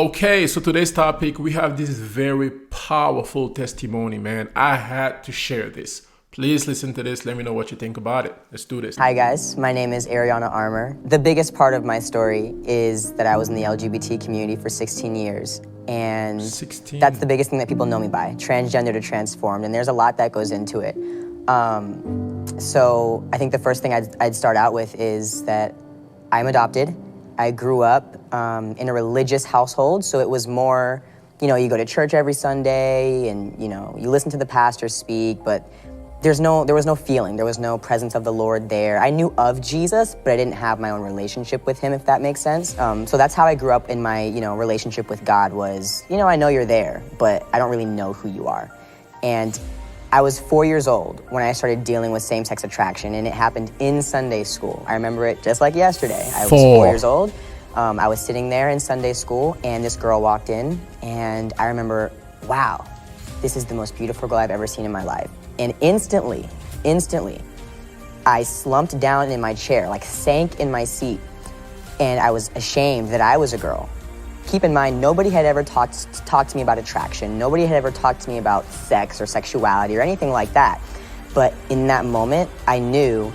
Okay, so today's topic, we have this very powerful testimony, man. I had to share this. Please listen to this. Let me know what you think about it. Let's do this. Hi guys, my name is Ariana Armour. The biggest part of my story is that I was in the LGBT community for 16 years. And 16. that's the biggest thing that people know me by, transgender to transformed, and there's a lot that goes into it. So I think the first thing I'd start out with is that I'm adopted. I grew up in a religious household, so it was more, you know, you go to church every Sunday and, you know, you listen to the pastor speak, but there was no feeling, there was no presence of the Lord there. I knew of Jesus, but I didn't have my own relationship with him, if that makes sense. So that's how I grew up in my, relationship with God was, I know you're there, but I don't really know who you are. And I was 4 years old when I started dealing with same-sex attraction, and it happened in Sunday school. I remember it just like yesterday. I was 4 years old. I was sitting there in Sunday school, and this girl walked in, and I remember, wow, this is the most beautiful girl I've ever seen in my life. And instantly, I slumped down in my chair, like sank in my seat, and I was ashamed that I was a girl. Keep in mind, nobody had ever talked to me about attraction. Nobody had ever talked to me about sex or sexuality or anything like that. But in that moment, I knew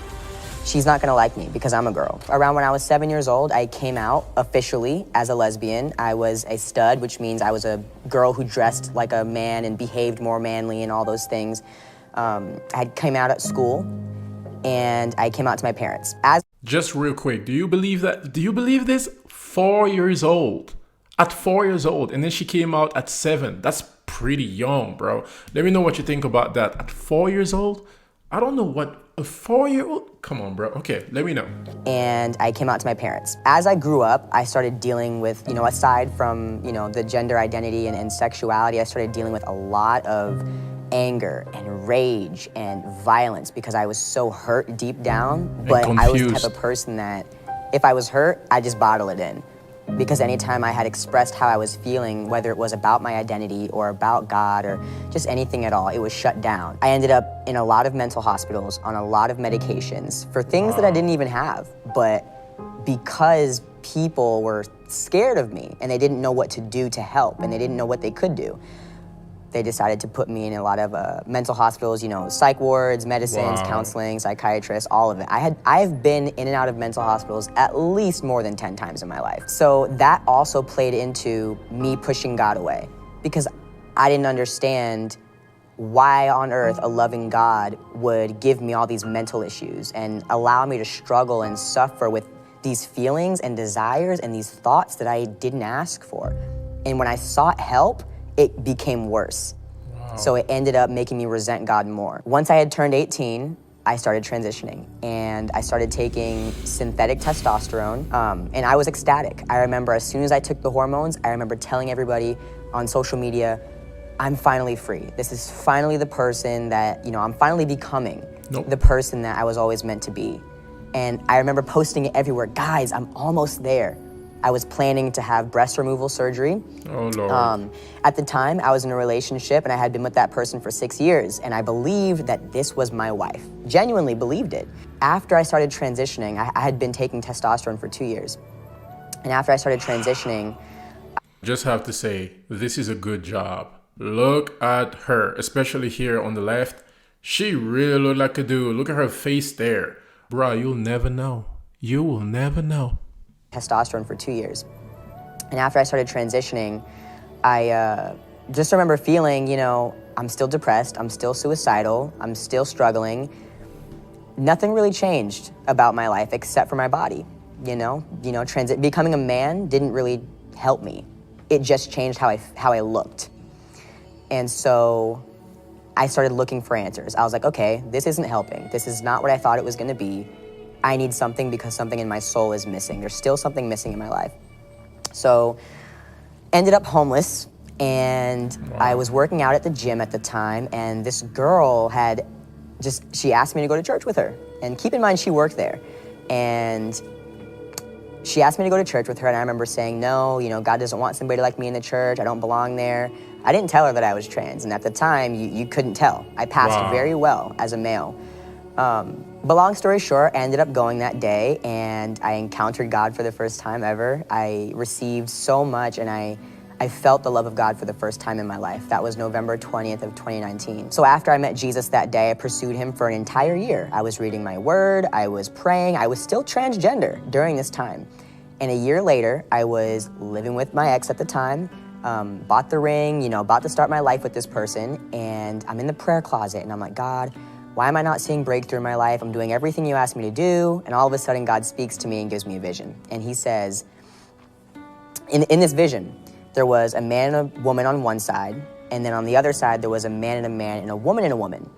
she's not gonna like me because I'm a girl. Around when I was 7 years old, I came out officially as a lesbian. I was a stud, which means I was a girl who dressed like a man and behaved more manly and all those things. I came out at school, and I came out to my parents. Just real quick, do you believe this? 4 years old. At 4 years old, and then she came out at 7. That's pretty young, bro. Let me know what you think about that. At 4 years old? I don't know what a 4-year-old? Come on, bro. Okay, let me know. And I came out to my parents. As I grew up, I started dealing with, aside from, the gender identity and sexuality, I started dealing with a lot of anger and rage and violence because I was so hurt deep down. But I was the type of person that if I was hurt, I just bottle it in. Because anytime I had expressed how I was feeling, whether it was about my identity or about God or just anything at all, it was shut down. I ended up in a lot of mental hospitals on a lot of medications for things that I didn't even have. But because people were scared of me and they didn't know what to do to help and they didn't know what they could do, they decided to put me in a lot of mental hospitals, psych wards, medicines, counseling, psychiatrists, all of it. I've been in and out of mental hospitals at least more than 10 times in my life. So that also played into me pushing God away because I didn't understand why on earth a loving God would give me all these mental issues and allow me to struggle and suffer with these feelings and desires and these thoughts that I didn't ask for. And when I sought help, it became worse. Wow. So it ended up making me resent God more. Once I had turned 18, I started transitioning and I started taking synthetic testosterone and I was ecstatic. I remember as soon as I took the hormones, I remember telling everybody on social media, I'm finally free. This is finally the person that, I'm finally becoming the person that I was always meant to be. And I remember posting it everywhere, guys, I'm almost there. I was planning to have breast removal surgery. Oh, Lord. At the time, I was in a relationship and I had been with that person for 6 years, and I believed that this was my wife. Genuinely believed it. After I started transitioning, I had been taking testosterone for 2 years. And after I started transitioning, just have to say, this is a good job. Look at her, especially here on the left. She really looked like a dude. Look at her face there. Bruh, you'll never know. You will never know. Testosterone for 2 years. And after I started transitioning, I just remember feeling, I'm still depressed, I'm still suicidal, I'm still struggling. Nothing really changed about my life except for my body, becoming a man didn't really help me. It just changed how I looked. And so I started looking for answers. I was like, okay, this isn't helping. This is not what I thought it was gonna be. I need something because something in my soul is missing. There's still something missing in my life. So ended up homeless, and I was working out at the gym at the time, and this girl she asked me to go to church with her. And keep in mind, she worked there. And she asked me to go to church with her, and I remember saying, no, God doesn't want somebody like me in the church. I don't belong there. I didn't tell her that I was trans, and at the time, you couldn't tell. I passed very well as a male. But long story short, I ended up going that day and I encountered God for the first time ever. I received so much and I I felt the love of God for the first time in my life. That was November 20th of 2019. So after I met Jesus that day, I pursued him for an entire year. I was reading my word, I was praying, I was still transgender during this time. And a year later, I was living with my ex at the time, bought the ring, about to start my life with this person, and I'm in the prayer closet, and I'm like, God, why am I not seeing breakthrough in my life? I'm doing everything you asked me to do, and all of a sudden God speaks to me and gives me a vision. And he says, in this vision, there was a man and a woman on one side, and then on the other side, there was a man and a woman and a woman.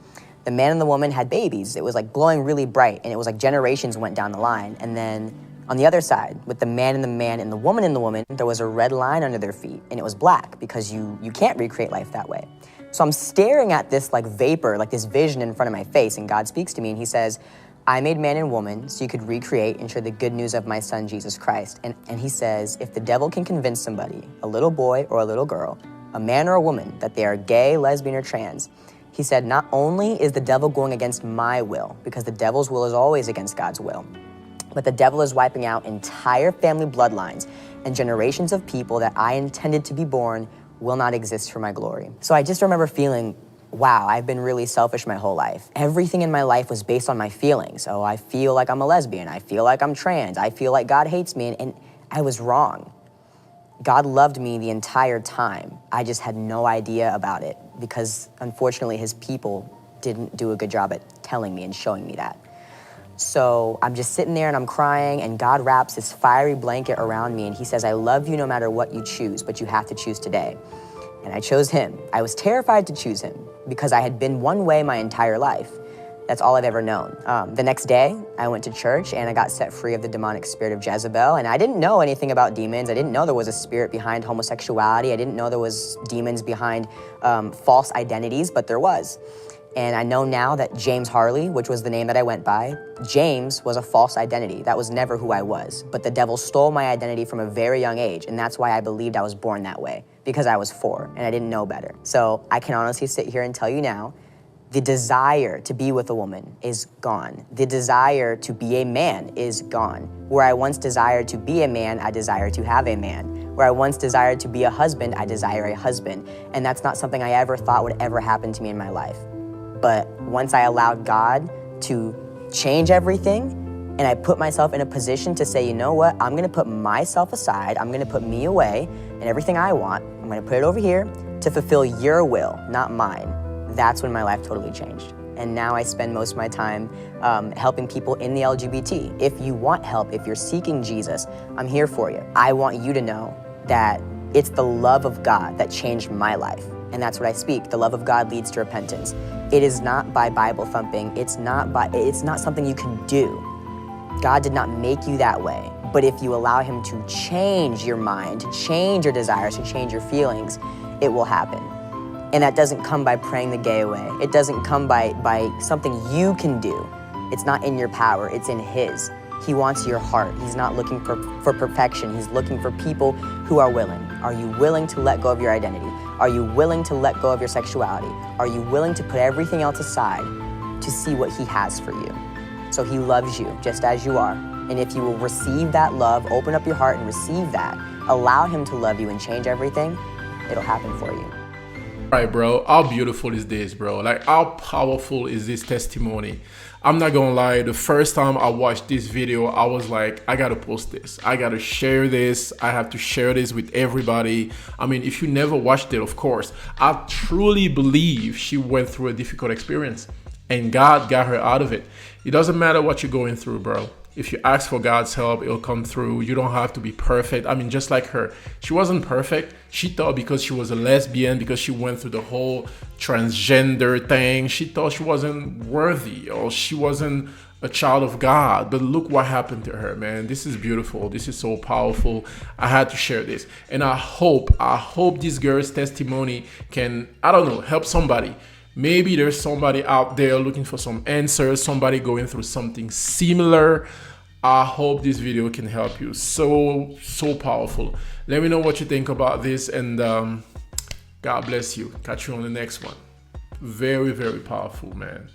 The man and the woman had babies. It was like glowing really bright, and it was like generations went down the line. And then on the other side, with the man and the woman, there was a red line under their feet, and it was black because you can't recreate life that way. So I'm staring at this like vapor, like this vision in front of my face, and God speaks to me, and he says, I made man and woman so you could recreate and share the good news of my son, Jesus Christ. And he says, if the devil can convince somebody, a little boy or a little girl, a man or a woman, that they are gay, lesbian, or trans, he said, not only is the devil going against my will, because the devil's will is always against God's will, but the devil is wiping out entire family bloodlines and generations of people that I intended to be born will not exist for my glory. So I just remember feeling, wow, I've been really selfish my whole life. Everything in my life was based on my feelings. Oh, I feel like I'm a lesbian. I feel like I'm trans. I feel like God hates me. And I was wrong. God loved me the entire time. I just had no idea about it because, unfortunately, his people didn't do a good job at telling me and showing me that. So I'm just sitting there and I'm crying, and God wraps this fiery blanket around me, and he says, I love you no matter what you choose, but you have to choose today. And I chose him. I was terrified to choose him because I had been one way my entire life. That's all I've ever known. The next day, I went to church and I got set free of the demonic spirit of Jezebel. And I didn't know anything about demons. I didn't know there was a spirit behind homosexuality. I didn't know there was demons behind false identities, but there was. And I know now that James Harley, which was the name that I went by, James was a false identity. That was never who I was. But the devil stole my identity from a very young age, and that's why I believed I was born that way, because I was 4 and I didn't know better. So I can honestly sit here and tell you now, the desire to be with a woman is gone. The desire to be a man is gone. Where I once desired to be a man, I desire to have a man. Where I once desired to be a husband, I desire a husband. And that's not something I ever thought would ever happen to me in my life. But once I allowed God to change everything, and I put myself in a position to say, you know what, I'm gonna put myself aside, I'm gonna put me away, and everything I want, I'm gonna put it over here to fulfill your will, not mine. That's when my life totally changed. And now I spend most of my time helping people in the LGBT. If you want help, if you're seeking Jesus, I'm here for you. I want you to know that it's the love of God that changed my life. And that's what I speak. The love of God leads to repentance. It is not by Bible thumping. It's not something you can do. God did not make you that way. But if you allow him to change your mind, to change your desires, to change your feelings, it will happen. And that doesn't come by praying the gay away. It doesn't come by something you can do. It's not in your power, it's in his. He wants your heart. He's not looking for perfection. He's looking for people who are willing. Are you willing to let go of your identity? Are you willing to let go of your sexuality? Are you willing to put everything else aside to see what he has for you? So he loves you just as you are. And if you will receive that love, open up your heart and receive that, allow him to love you and change everything, it'll happen for you. Right, bro. How beautiful is this, bro? Like, how powerful is this testimony? I'm not gonna lie, the first time I watched this video, I was like, I gotta post this. I gotta share this. I have to share this with everybody. I mean, if you never watched it, of course, I truly believe she went through a difficult experience and God got her out of it. It doesn't matter what you're going through, bro. If you ask for God's help, it'll come through. You don't have to be perfect. I mean, just like her, she wasn't perfect. She thought because she was a lesbian, because she went through the whole transgender thing, she thought she wasn't worthy or she wasn't a child of God. But look what happened to her, man. This is beautiful. This is so powerful. I had to share this. And I hope this girl's testimony can, I don't know, help somebody. Maybe there's somebody out there looking for some answers, somebody going through something similar. I hope this video can help you. So powerful. Let me know what you think about this, and God bless you. Catch you on the next one. Very, very powerful, man.